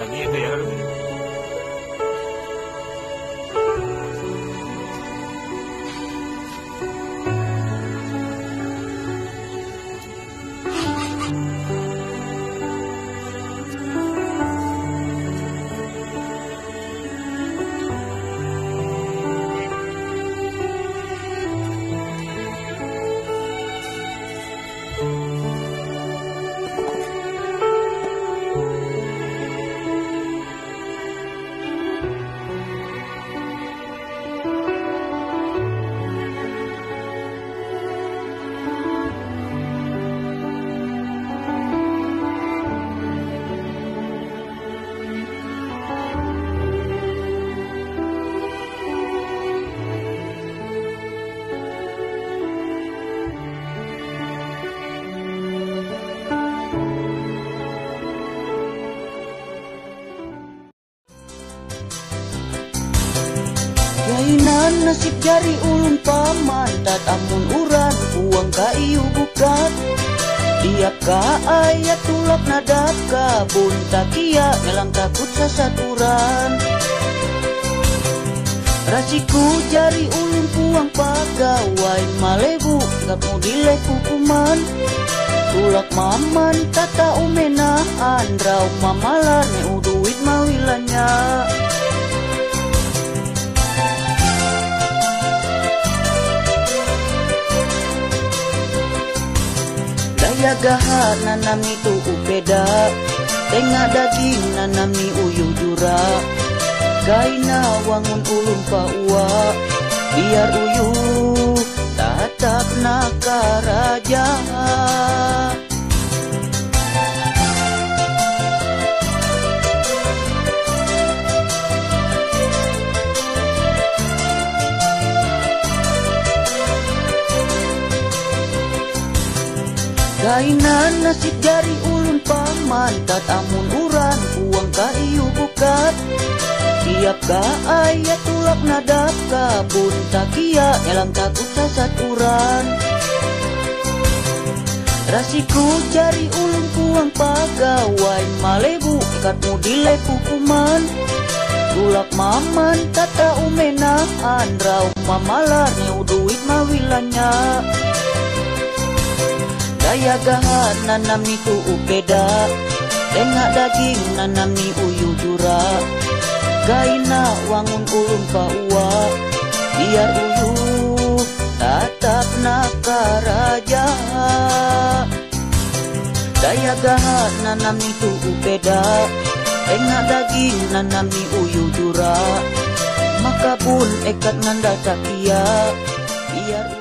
Lagi itu ya. Jainan nasib jari ulun paman, tatamun uran uang ka iu bukat. Tiap ka ayat tulak nadap ka, bunta kia melang takut sasaturan. Rasiku jari ulun puang pagawai malebu, kamu dileh hukuman. Tulak maman tata umenaan, rau mamalar ne uduit mawilanya. Yagahan nanami tu upeda, tengah daging nanami uyu jura. Kaina wangun ulun pa uwa, biar uyu tatap nakaraja. Kainan nasib jari ulun paman, tatamun uran uang ka iu bukat. Tiap ka ayat tulak nadap ka, bunta kia elang takut sasaturan. Rasiku jari ulun puang pagawai malebu, katmu dileh hukuman. Tulak maman tata umenaan, rau mamalar ne uduit mawilanya. Daya gahan nanami tu upeda, tengah daging nanami uyu jura. Kaina wangun ulun pa uwa, biar uyu tatap nakaraja. Daya gahan nanami tu upeda, tengah daging nanami uyu jura. Maka pun ekat nanda takia, biar